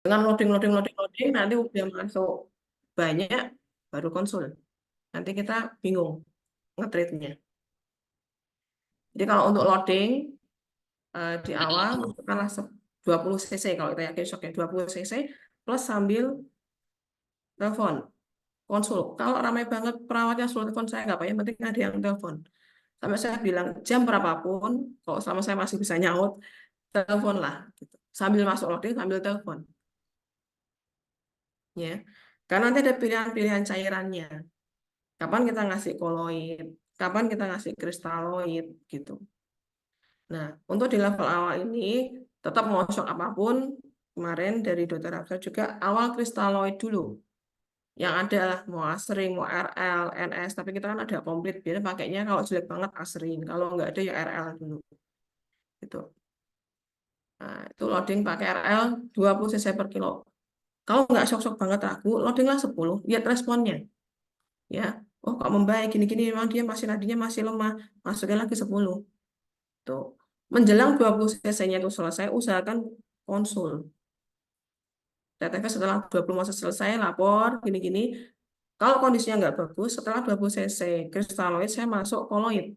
Dengan loading, nanti udah masuk banyak, baru konsul. Nanti kita bingung nge-treatnya. Jadi kalau untuk loading, di awal masukkanlah 20 cc kalau kita yakin shocknya 20 cc plus sambil telepon konsul. Kalau ramai banget perawatnya suruh telepon saya nggak apa yang penting ada yang telepon. Sampai saya bilang jam berapapun, kalau selama saya masih bisa nyaut, telepon lah. Gitu. Sambil masuk loading, sambil telepon. Ya. Karena nanti ada pilihan-pilihan cairannya. Kapan kita ngasih koloid, kapan kita ngasih kristaloid, gitu. Nah, untuk di level awal ini, tetap mau shock apapun, kemarin dari dokter Hafsa juga awal kristaloid dulu. Yang ada lah, mau asring, mau RL, NS, tapi kita kan ada komplit. Biasanya pakainya kalau jelek banget asring, kalau nggak ada ya RL dulu. Gitu. Nah, itu loading pakai RL 20 cc per kilo. Kalau nggak shock-shock banget ragu, loadinglah 10, lihat responnya. Ya, oh kok membaik, gini-gini, memang dia masih nadinya masih lemah, masukin lagi 10. Tuh. Menjelang 20 cc-nya itu selesai, usahakan konsul. TTV setelah 20 masa selesai, lapor, gini-gini. Kalau kondisinya nggak bagus, setelah 20 cc kristaloid, saya masuk koloid.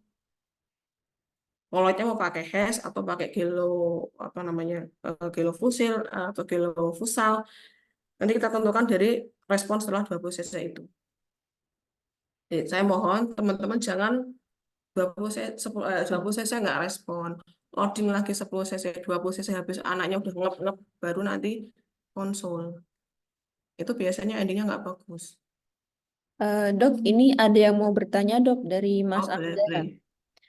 Koloidnya mau pakai HES atau pakai gelo, apa namanya, gelo fusil atau gelo fusal. Nanti kita tentukan dari respon setelah 20 cc itu. Jadi, saya mohon teman-teman jangan 20 cc, 20 cc nggak respon. Loading lagi 10 cc, 20 cc habis anaknya udah ngep-ngep, baru nanti konsul. Itu biasanya endingnya nggak bagus. Dok, ini ada yang mau bertanya, Dok, dari Mas Oh, boleh, Abda. boleh.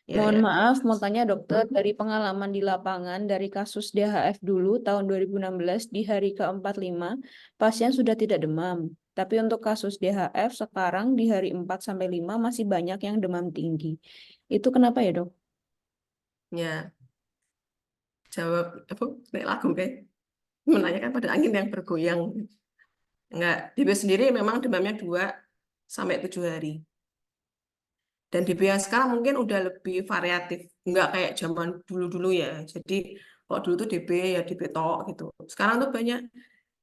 Ya, Mohon ya. maaf, mau tanya dokter, dari pengalaman di lapangan, dari kasus DHF dulu tahun 2016 di hari ke-45, pasien sudah tidak demam. Tapi untuk kasus DHF sekarang di hari 4 sampai 5 masih banyak yang demam tinggi. Itu kenapa ya, Dok? Ya, jawab apa? Nek lagu kayak menanyakan pada angin yang bergoyang. Enggak, DB sendiri memang demamnya 2 sampai 7 hari. Dan DB yang sekarang mungkin udah lebih variatif. Enggak kayak zaman dulu-dulu ya. Jadi kalau dulu tuh DB ya DB tok gitu. Sekarang tuh banyak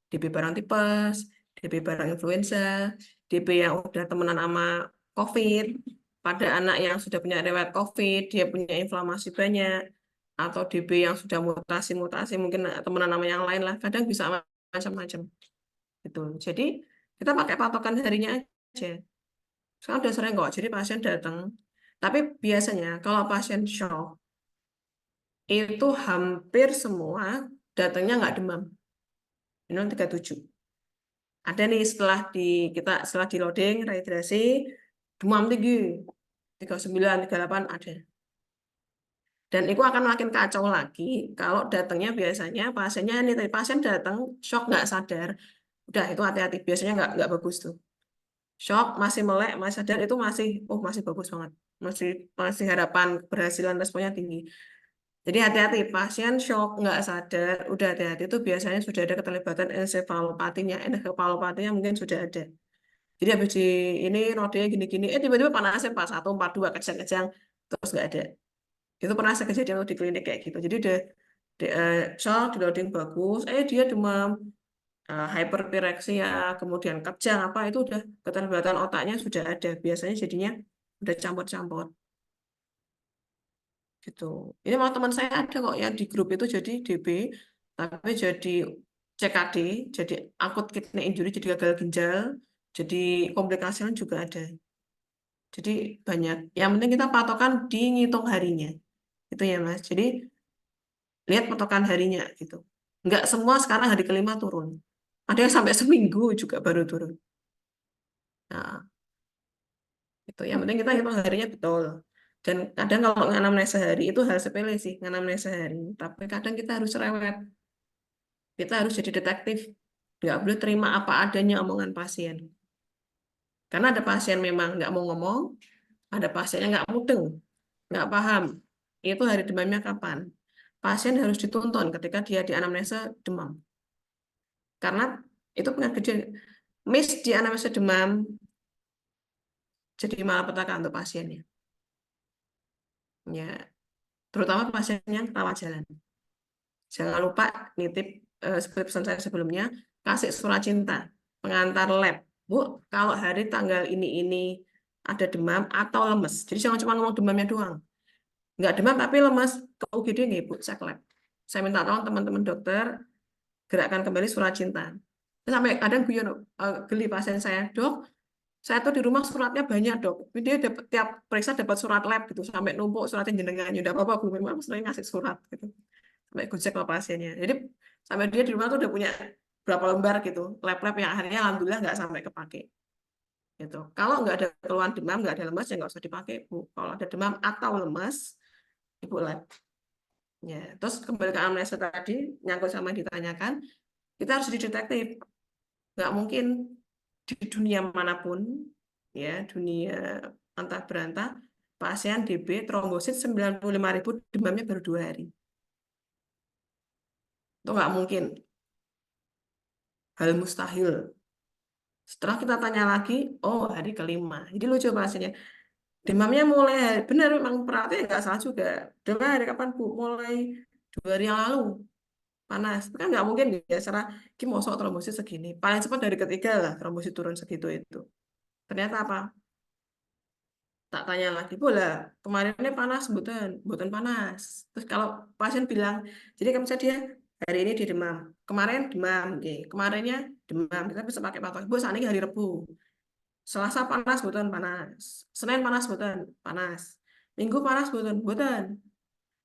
DB barang tipes, DB barang influenza, DB yang udah temenan sama COVID, pada anak yang sudah punya riwayat COVID, dia punya inflamasi banyak, atau DB yang sudah mutasi-mutasi, mungkin temenan sama yang lain lah, kadang bisa macam-macam. Gitu. Jadi kita pakai patokan harinya aja. Sekarang udah sering kok, jadi pasien datang. Tapi biasanya kalau pasien shock, itu hampir semua datangnya nggak demam. Minum 37. Ada nih setelah di loading, rehidrasi, demam tinggi, 39, 38 ada. Dan itu akan makin kacau lagi kalau datangnya biasanya pasiennya ini tadi pasien datang shock nggak sadar, udah itu hati-hati biasanya nggak bagus tuh. Shock masih melek, masih sadar itu masih bagus banget, masih masih harapan keberhasilan responnya tinggi. Jadi hati-hati pasien shock nggak sadar, udah hati-hati itu biasanya sudah ada keterlibatan encephalopatinya mungkin sudah ada. Jadi habis di ini rodanya gini-gini, tiba-tiba panasnya 41, 42, kejang-kejang, terus nggak ada. Itu pernah saya kejadian di klinik kayak gitu. Jadi udah shock, di loading bagus, dia demam, hyperpireksia, kemudian kejang, apa itu udah keterlibatan otaknya sudah ada. Biasanya jadinya udah campur-campur gitu. Ini malah teman saya ada kok yang di grup itu jadi DB, tapi jadi CKD, jadi akut kidney injury, jadi gagal ginjal, jadi komplikasinya juga ada. Jadi banyak. Yang penting kita patokan di ngitung harinya. Itu ya Mas. Jadi lihat patokan harinya gitu. Enggak semua sekarang hari kelima turun. Ada yang sampai seminggu juga baru turun. Nah, itu. Yang penting kita hitung harinya betul. Dan kadang kalau nganamnesa sehari itu hal sepele sih, nganamnesa sehari. Tapi kadang kita harus rewet. Kita harus jadi detektif. Nggak boleh terima apa adanya omongan pasien. Karena ada pasien memang nggak mau ngomong, ada pasiennya nggak mudeng, nggak paham. Itu hari demamnya kapan. Pasien harus dituntun ketika dia di anamnesa demam. Karena itu penyakit dia. Miss di anamnesa demam jadi malapetaka untuk pasiennya. Ya, terutama pasien yang rawat jalan. Jangan lupa nitip seperti pesan saya sebelumnya, kasih surat cinta, pengantar lab. Bu, kalau hari tanggal ini ada demam atau lemes. Jadi jangan cuma ngomong demamnya doang. Nggak demam tapi lemes, ke UGD nih, Bu, cek lab. Saya minta tolong teman-teman dokter, gerakkan kembali surat cinta. Sampai kadang guyon, geli pasien saya, dok, saya tuh di rumah suratnya banyak, dok. Dia dapat tiap periksa dapat surat lab gitu, sampai numpuk suratnya jenengan. Udah apa-apa, Bu, memang sering ngasih surat gitu. Sampai gojek sama pasiennya. Jadi sampai dia di rumah tuh udah punya berapa lembar gitu, lab-lab yang akhirnya alhamdulillah nggak sampai kepake. Gitu. Kalau nggak ada keluhan demam, nggak ada lemas, ya nggak usah dipakai, Bu. Kalau ada demam atau lemas, Ibu lab. Ya, terus kembali ke amnesia tadi, nyangkut sama yang ditanyakan, kita harus didetektif. Nggak mungkin di dunia manapun, ya dunia antah berantah, pasien DB trombosit 95.000 demamnya baru 2 hari. Itu nggak mungkin, hal mustahil. Setelah kita tanya lagi, oh hari kelima. Jadi lucu pasiennya. Demamnya mulai, benar memang perawatnya nggak salah juga. Demam hari kapan, Bu? Mulai 2 hari yang lalu. Panas. Kan nggak mungkin ya, secara kimosok trombosit segini. Paling cepat dari ketiga lah, trombosit turun segitu itu. Ternyata apa? Tak tanya lagi, bola kemarinnya panas, bukan, bukan panas. Terus kalau pasien bilang, jadi kalau misalnya dia hari ini di demam, kemarin demam, oke. Kemarinnya demam, kita bisa pakai patokan. Bu, saat ini hari Rabu. Selasa panas, bukan panas. Senin panas, bukan panas. Minggu panas, bukan bukan.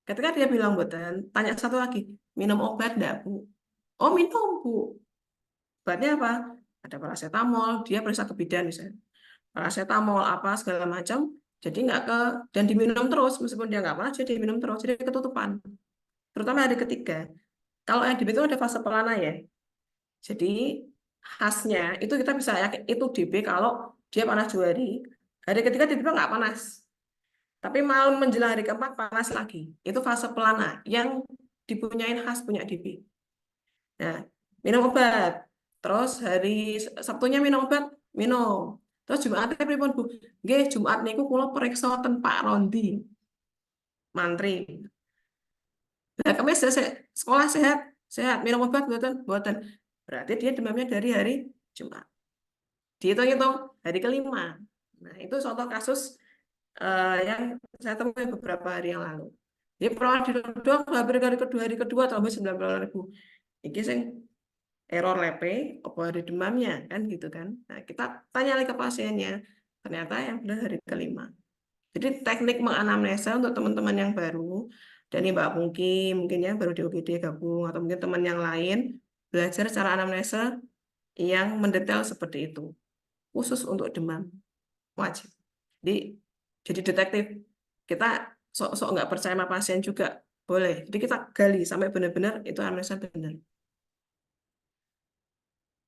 Ketika dia bilang bukan, tanya satu lagi, minum obat enggak, Bu? Oh, minum, Bu. Obatnya apa? Ada paracetamol, dia periksa ke bidan misalnya. Paracetamol apa segala macam, jadi nggak ke, dan diminum terus meskipun dia nggak panas, jadi diminum terus, jadi ketutupan. Terutama hari ketiga. Kalau yang DB itu ada fase pelana ya. Jadi khasnya itu kita bisa yakin itu DB kalau dia panas 2 hari, hari ketiga tiba-tiba nggak panas. Tapi malam menjelang hari keempat panas lagi. Itu fase pelana yang dipunyain khas punya DB. Nah, minum obat. Terus hari Sabtunya minum obat, minum. Terus Jumatnya pripun, Bu? Nggih, Jumat niku kula periksa ten Pak Rondi, mantri. Nah, kemis sekolah sehat, sehat. Minum obat mboten, mboten. Berarti dia demamnya dari hari Jumat. Dihitung-hitung hari kelima. Nah, itu contoh kasus yang saya temui beberapa hari yang lalu. Jadi perawat di dok, hari kedua tambah 90.000. Iki sing error lepe, apa hari demamnya, kan gitu kan. Nah, kita tanya lagi ke pasiennya, ternyata yang benar hari kelima. Jadi teknik menganamnesa untuk teman-teman yang baru, dan ini Mbak Pungki, mungkin ya baru di UGD gabung, atau mungkin teman yang lain, belajar cara anamnesa yang mendetail seperti itu, khusus untuk demam, wajib. Jadi detektif, kita sok-sok nggak percaya sama pasien juga, boleh. Jadi kita gali sampai benar-benar itu anamnesa benar.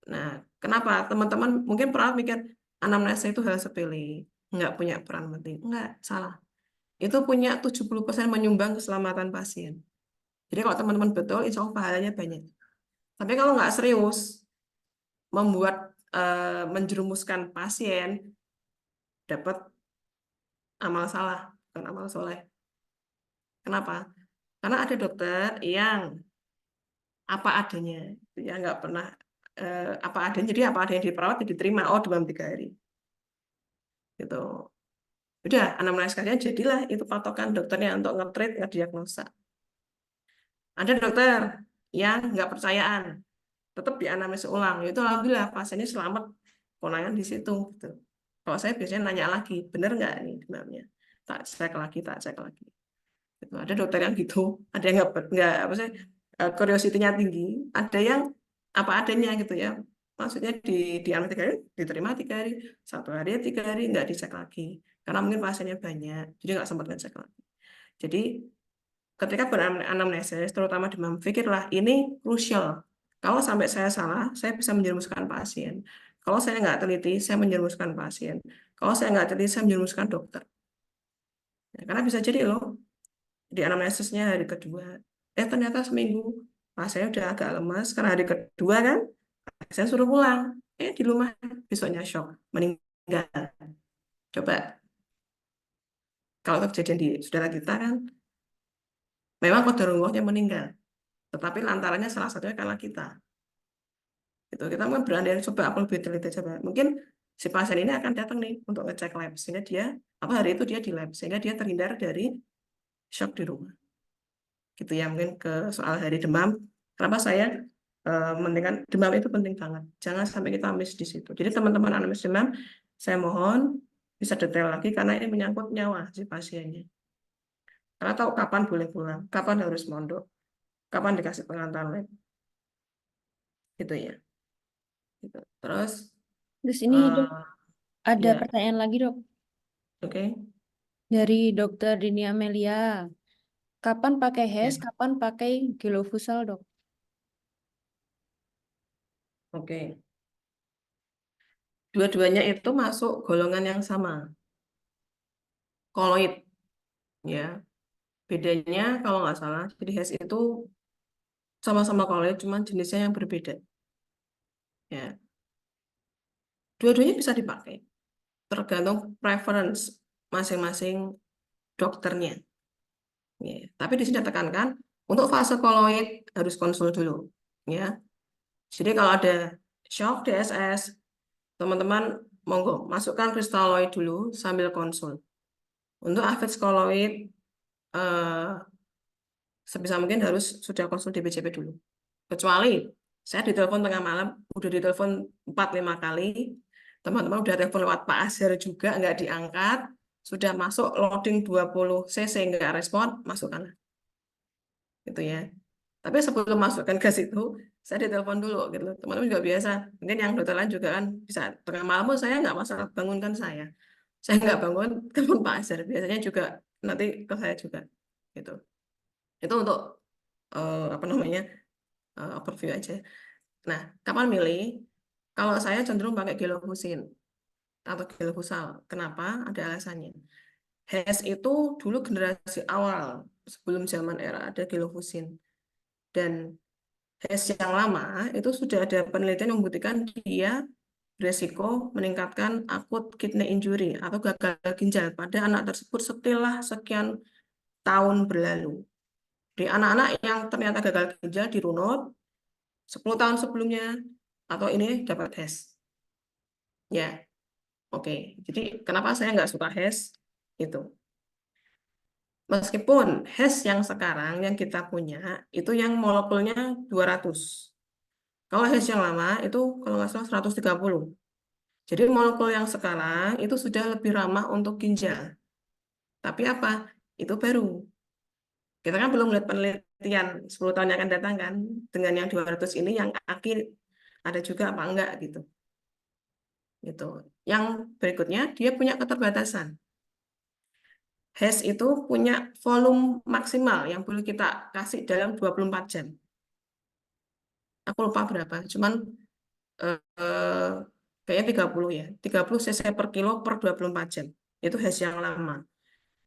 Nah, kenapa teman-teman mungkin pernah mikir anamnesa itu hal sepele, nggak punya peran penting. Nggak, salah. Itu punya 70% menyumbang keselamatan pasien. Jadi kalau teman-teman betul, insya Allah pahalanya banyak. Tapi kalau nggak serius, membuat menjerumuskan pasien, dapat amal salah, bukan amal soleh. Kenapa? Karena ada dokter yang apa adanya, ya nggak pernah apa adanya. Jadi apa adanya di perawat diterima. Oh, demam 3 hari. Gitu. Udah, anamnesis kalian jadilah itu patokan dokternya untuk nge-treat, ngediagnosa. Ada dokter yang nggak percayaan, tetap dianamnesis ulang. Itu alhamdulillah pasiennya selamat, konangan di situ. Gitu. Kalau saya biasanya nanya lagi, bener nggak ini demamnya? Tak cek lagi, tak cek lagi. Gitu. Ada dokter yang gitu, ada yang nggak apa sih, curiosity-nya tinggi, ada yang apa adanya gitu ya. Maksudnya di 3 hari, diterima 3 hari, 1 hari, 3 hari, nggak dicek lagi. Karena mungkin pasiennya banyak, jadi nggak sempat ngecek lagi. Jadi ketika beranamnesis, terutama demam, pikirlah ini krusial. Kalau sampai saya salah, saya bisa menjerumuskan pasien. Kalau saya nggak teliti, saya menjerumuskan pasien. Kalau saya nggak teliti, saya menjerumuskan dokter. Ya, karena bisa jadi loh, di anamnesisnya hari kedua, ternyata seminggu, saya udah agak lemas, karena hari kedua kan, saya suruh pulang. Di rumah, besoknya shock, meninggal. Coba, kalau kejadian di saudara kita kan, memang kodarullahnya meninggal. Tetapi lantarannya salah satunya karena kita. Itu kita mungkin berandai coba aku lebih teliti coba. Mungkin si pasien ini akan datang nih untuk ngecek lab sehingga dia apa hari itu dia di lab sehingga dia terhindar dari shock di rumah. Gitu ya mungkin ke soal hari demam. Kenapa saya mementingkan demam itu penting banget. Jangan sampai kita miss di situ. Jadi teman-teman anamnesis demam, saya mohon bisa detail lagi karena ini menyangkut nyawa si pasiennya. Karena tahu kapan boleh pulang, kapan harus mondok, kapan dikasih pengantar lab, gitu ya. Gitu. Terus, Terus ini dok, eh, ada ya, pertanyaan lagi dok oke, dari Dokter Dini Amelia. Kapan pakai ya, HES, kapan pakai Gelofusal dok? oke. Dua-duanya itu masuk golongan yang sama, koloid, ya. Bedanya kalau nggak salah, jadi HES itu sama-sama koloid, cuman jenisnya yang berbeda. Ya, dua-duanya bisa dipakai, tergantung preference masing-masing dokternya. Ya. Tapi di sini tekankan untuk fase koloid harus konsul dulu. Ya, jadi kalau ada shock DSS, teman-teman monggo masukkan kristaloid dulu sambil konsul. Untuk afex koloid eh, sebisa mungkin harus sudah konsul DBJP dulu. Kecuali saya ditelepon tengah malam, udah ditelepon 4-5 kali, teman-teman udah telepon lewat Pak Azhar juga nggak diangkat, sudah masuk loading 20 cc nggak respon, masukkan gitu ya. Tapi sebelum masukkan ke situ, saya ditelepon dulu gitu. Teman-teman juga biasa. Mungkin yang dokter lain juga kan bisa tengah malam saya nggak masalah bangunkan saya. Saya nggak bangun, telepon Pak Azhar. Biasanya juga nanti ke saya juga gitu. Itu untuk apa namanya overview aja. Nah, kapan milih? Kalau saya cenderung pakai gelofusin atau gelofusal. Kenapa? Ada alasannya. HES itu dulu generasi awal sebelum zaman era ada gelofusin. Dan HES yang lama itu sudah ada penelitian yang membuktikan dia beresiko meningkatkan akut kidney injury atau gagal ginjal pada anak tersebut setelah sekian tahun berlalu. Di anak-anak yang ternyata gagal ginjal dirunut 10 tahun sebelumnya atau ini dapat HES. Ya, oke. Jadi kenapa saya nggak suka HES? Itu. Meskipun HES yang sekarang yang kita punya itu yang molekulnya 200. Kalau HES yang lama itu kalau nggak salah 130. Jadi molekul yang sekarang itu sudah lebih ramah untuk ginjal. Tapi apa? Itu baru. Kita kan belum lihat penelitian 10 tahun yang akan datang kan. Dengan yang 200 ini yang akhir ada juga apa enggak gitu. Gitu. Yang berikutnya dia punya keterbatasan. HES itu punya volume maksimal yang boleh kita kasih dalam 24 jam. Aku lupa berapa, cuman eh, kayaknya 30 ya. 30 cc per kilo per 24 jam. Itu HES yang lama.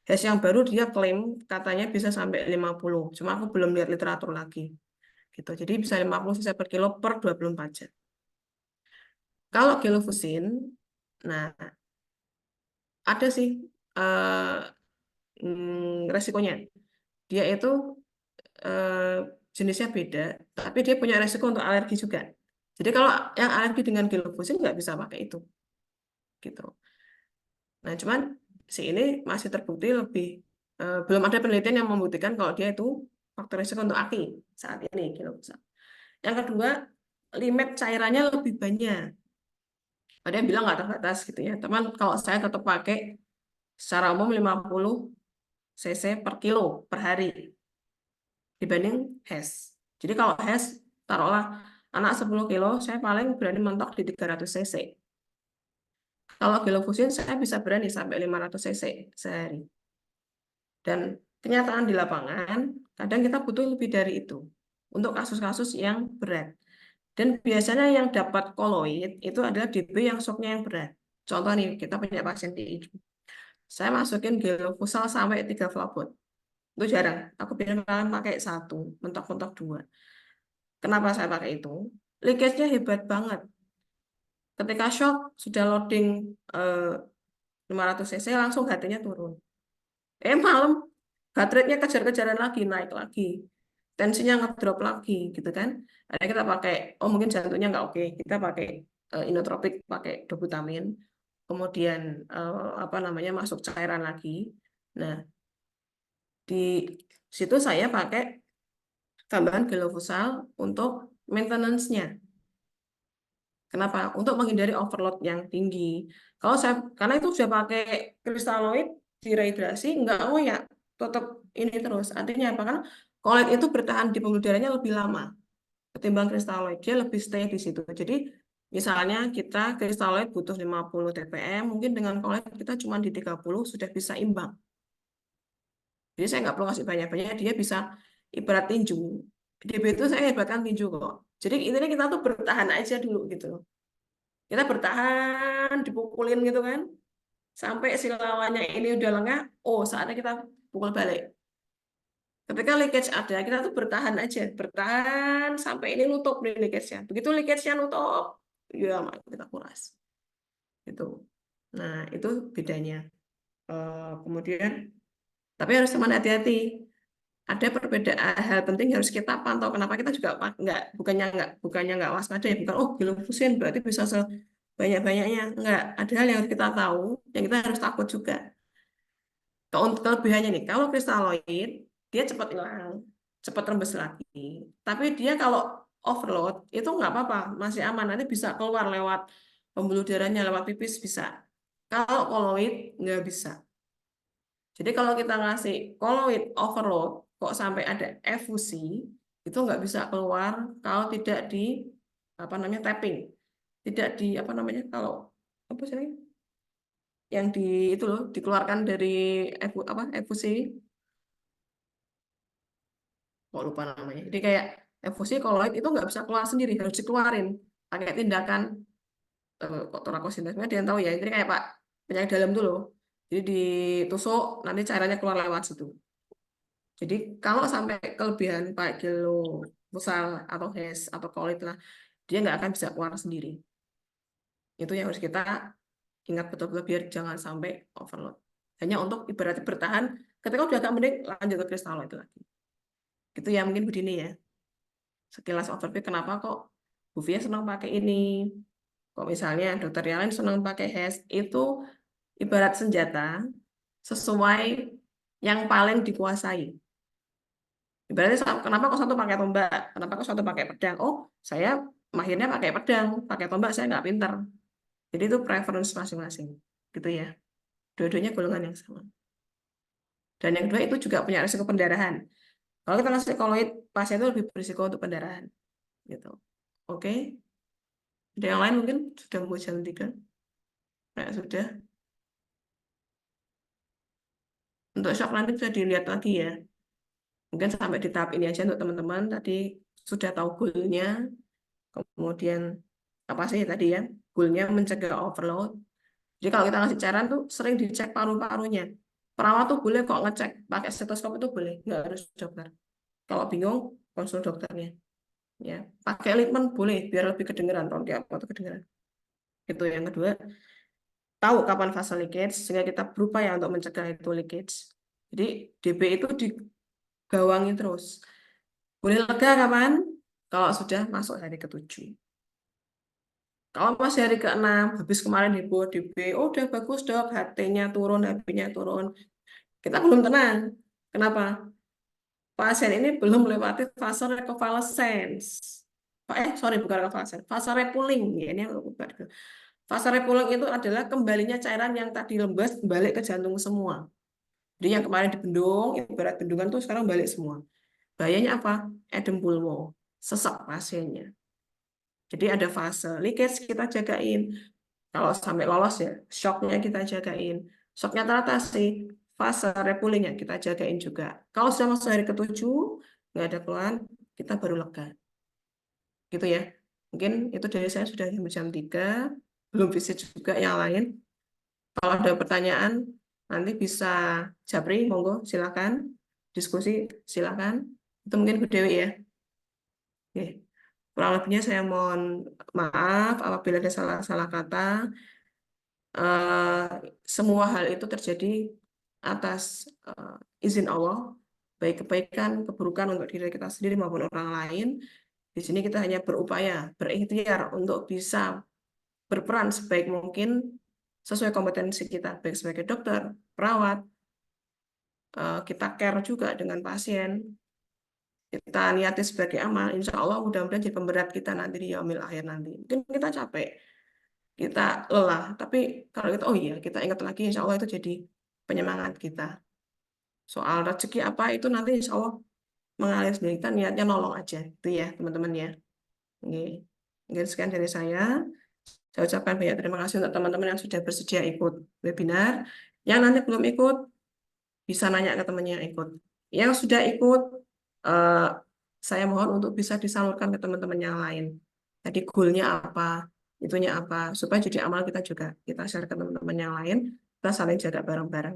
HES yang baru dia klaim katanya bisa sampai 50. Cuma aku belum lihat literatur lagi. Gitu. Jadi bisa 50 cc per kilo per 24 jam. Kalau gelofusin, nah ada sih resikonya. Dia itu eh, jenisnya beda, tapi dia punya resiko untuk alergi juga. Jadi kalau yang alergi dengan gelofusin nggak bisa pakai itu. Gitu. Nah, cuman si ini masih terbukti lebih belum ada penelitian yang membuktikan kalau dia itu faktor risiko untuk AKI saat ini gitu. Yang kedua, limit cairannya lebih banyak. Ada yang bilang nggak terbatas gitu ya. Teman, kalau saya tetap pakai secara umum 50 cc per kilo per hari dibanding HES. Jadi kalau HES taruhlah anak 10 kilo, saya paling berani mentok di 300 cc. Kalau gelofusin saya bisa berani sampai 500 cc sehari. Dan kenyataan di lapangan, kadang kita butuh lebih dari itu untuk kasus-kasus yang berat. Dan biasanya yang dapat koloid itu adalah DB yang shocknya yang berat. Contoh nih, kita punya pasien PID. Saya masukin gelofusal sampai 3 flapot. Itu jarang. Aku biasanya pakai satu, mentok-mentok dua. Kenapa saya pakai itu? Leakage-nya hebat banget. Ketika shock, sudah loading 500 cc, langsung HT-nya turun. Malam, heart rate-nya kejar-kejaran lagi, naik lagi. tensinya ngedrop lagi gitu kan. Akhirnya kita pakai, oh mungkin jantungnya nggak oke, kita pakai inotropik, pakai dobutamin, kemudian apa namanya masuk cairan lagi. Nah, di situ saya pakai tambahan gelofusal untuk maintenance-nya. Kenapa? Untuk menghindari overload yang tinggi. Kalau saya, karena itu sudah pakai kristaloid direhidrasi, nggak ngoyak, tetap ini terus. Artinya apa? Karena koloid itu bertahan di pembuluh darahnya lebih lama ketimbang kristaloid. Dia lebih stay di situ. Jadi misalnya kita kristaloid butuh 50 TPM, mungkin dengan koloid kita cuma di 30 sudah bisa imbang. Jadi saya nggak perlu kasih banyak-banyak, dia bisa ibarat tinju. DB itu saya ibaratkan tinju kok. Jadi intinya kita tuh bertahan aja dulu gitu. Kita bertahan, dipukulin gitu kan. Sampai si lawannya ini udah lengah, oh saatnya kita pukul balik. Ketika leakage ada, kita tuh bertahan aja. Bertahan sampai ini nutup nih leakage-nya. Begitu leakage-nya nutup, ya kita kuras. Gitu. Nah, itu bedanya. Kemudian, tapi harus teman hati-hati. Ada perbedaan hal penting harus kita pantau. Kenapa kita juga bukannya nggak waspada ya, bukan oh gilufusin berarti bisa sebanyak-banyaknya. Enggak, ada hal yang harus kita tahu, yang kita harus takut juga. Kelebihannya nih, kalau kristaloid dia cepat hilang, cepat rembes lagi. Tapi dia kalau overload itu nggak apa-apa, masih aman. Nanti bisa keluar lewat pembuluh darahnya, lewat pipis bisa. Kalau koloid nggak bisa. Jadi kalau kita ngasih koloid overload, kok sampai ada efusi, itu nggak bisa keluar kalau tidak di apa namanya tapping, tidak di apa namanya kalau apa sih yang di itu loh dikeluarkan dari efusi, kok lupa namanya. Jadi kayak efusi koloid itu nggak bisa keluar sendiri, harus dikeluarin pakai tindakan kok torakosintasnya dia yang tahu ya. Jadi kayak Pak penyakit dalam tuh loh. Jadi ditusuk nanti cairannya keluar lewat situ. Jadi kalau sampai kelebihan Pak kilo pusal atau HES atau kolit lah, dia nggak akan bisa keluar sendiri. Itu yang harus kita ingat betul-betul biar jangan sampai overload. Hanya untuk ibaratnya bertahan, ketika udah agak mending lanjut ke kristaloid lagi. Gitu ya mungkin begini ya. Sekilas overview kenapa kok Bu Fia senang pakai ini. Kok misalnya dokter yang lain senang pakai HES, itu ibarat senjata sesuai yang paling dikuasai. Ibaratnya kenapa kok satu pakai tombak, kenapa kok satu pakai pedang? Oh, saya mahirnya pakai pedang, pakai tombak saya nggak pinter. Jadi itu preference masing-masing, gitu ya. Dua-duanya golongan yang sama. Dan yang kedua itu juga punya risiko pendarahan. Kalau kita ngasih koloid, pasien itu lebih berisiko untuk pendarahan, gitu. Oke, ada yang lain mungkin sudah mau jam 3? Nah, sudah. Untuk shock nanti bisa dilihat lagi ya. Mungkin sampai di tahap ini aja untuk teman-teman. Tadi sudah tahu goalnya, kemudian apa sih tadi ya? Goalnya mencegah overload. Jadi kalau kita ngasih cairan tuh sering dicek paru-parunya. Perawat tuh boleh kok ngecek pakai stetoskop itu boleh, nggak harus dokter. Kalau bingung konsul dokternya. Ya, pakai litmen boleh biar lebih kedengeran kalau dia apa tuh kedengeran. Itu yang kedua, tahu kapan fase leakage sehingga kita berupaya untuk mencegah itu leakage. Jadi DB itu digawangi terus. Boleh lega kapan? Kalau sudah masuk hari ke-7. Kalau masih hari ke-6, habis kemarin heboh DB, oh udah bagus dok, HT-nya turun, HB-nya turun. Kita belum tenang. Kenapa? Pasien ini belum melewati fase reconvalescence. Sorry, bukan reconvalescence, fase repulling. Ya, ini yang lupa. Fase repulling itu adalah kembalinya cairan yang tadi lembas balik ke jantung semua. Jadi yang kemarin dibendung, ibarat bendungan tuh sekarang balik semua. Bahayanya apa? Edem pulmo, sesak pasiennya. Jadi ada fase leakage kita jagain. Kalau sampai lolos ya, shocknya kita jagain. Shocknya teratasi, fase repulingnya kita jagain juga. Kalau sudah masuk hari ke-7, nggak ada keluhan, kita baru lega. Gitu ya. Mungkin itu dari saya sudah jam 3, belum visit juga yang lain. Kalau ada pertanyaan, nanti bisa Japri, monggo silakan. Diskusi, silakan. Itu mungkin Bu Dewi ya. Oke. Kurang lebihnya saya mohon maaf apabila ada salah-salah kata. Semua hal itu terjadi atas izin Allah baik kebaikan, keburukan untuk diri kita sendiri maupun orang lain. Di sini kita hanya berupaya, berikhtiar untuk bisa berperan sebaik mungkin sesuai kompetensi kita, baik sebagai dokter, perawat, kita care juga dengan pasien, kita niati sebagai amal, insya Allah mudah-mudahan jadi pemberat kita nanti di yaumil akhir nanti. Mungkin kita capek, kita lelah, tapi kalau kita, oh iya, kita ingat lagi, insya Allah itu jadi penyemangat kita. Soal rezeki apa itu nanti insya Allah mengalir sendiri, kita niatnya nolong aja, itu ya teman-teman ya. Oke. Mungkin sekian dari saya. Saya ucapkan banyak terima kasih untuk teman-teman yang sudah bersedia ikut webinar. Yang nanti belum ikut, bisa nanya ke temannya yang ikut. Yang sudah ikut, eh, saya mohon untuk bisa disalurkan ke teman-teman yang lain. Jadi goalnya apa, itunya apa, supaya jadi amal kita juga. Kita share ke teman-teman yang lain, kita saling jaga bareng-bareng.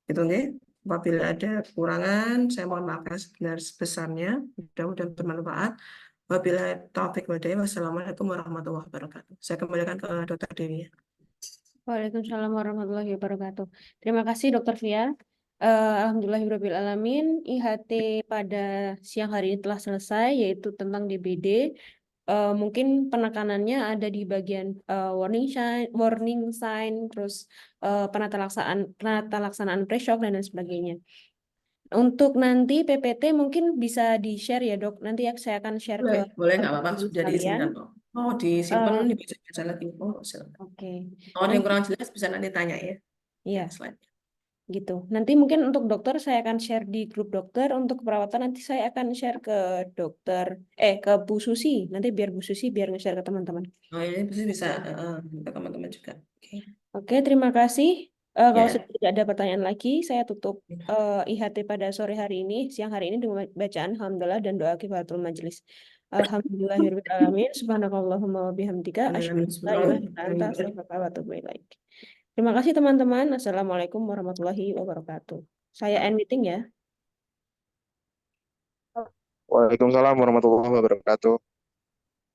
Itu nih. Apabila ada kekurangan, saya mohon maaf yang sebesar-besarnya. Mudah-mudahan bermanfaat. Wabillahi taufiq wal hidayah. Wassalamualaikum warahmatullahi wabarakatuh. Saya kembalikan ke Dokter Dewi. Waalaikumsalam warahmatullahi wabarakatuh. Terima kasih Dokter Fia. Alhamdulillahirabbil alamin. IHT pada siang hari ini telah selesai, yaitu tentang DBD. Mungkin penekanannya ada di bagian warning sign, terus penata laksanaan pre-shock dan lain sebagainya. Untuk nanti PPT mungkin bisa di-share ya dok. Nanti saya akan share ke Boleh nggak apa-apa, teman-teman sudah sekalian. diizinkan kok. Oh, disimpan, Eh, dibaca-baca lagi. Oh, silakan. Oke, Kalau ada yang Nanti kurang jelas, bisa nanti tanya ya. Ya, ya slide. gitu. Nanti mungkin untuk dokter saya akan share di grup dokter. Untuk keperawatan nanti saya akan share ke dokter, ke Bu Susi. Nanti biar Bu Susi biar nge-share ke teman-teman. Oh, ini bisa ke teman-teman juga. Oke. Oke, terima kasih. Kalau sudah Ya. tidak ada pertanyaan lagi, saya tutup IHT pada sore hari ini, siang hari ini dengan bacaan Alhamdulillah dan doa kifaratul majelis. Alhamdulillahirabbil alamin. Subhanakallahumma wa bihamdika asyhadu an la ilaha illa anta astaghfiruka wa atubu ilaik. Terima kasih teman-teman. Assalamualaikum warahmatullahi wabarakatuh. Saya end meeting ya. Waalaikumsalam warahmatullahi wabarakatuh.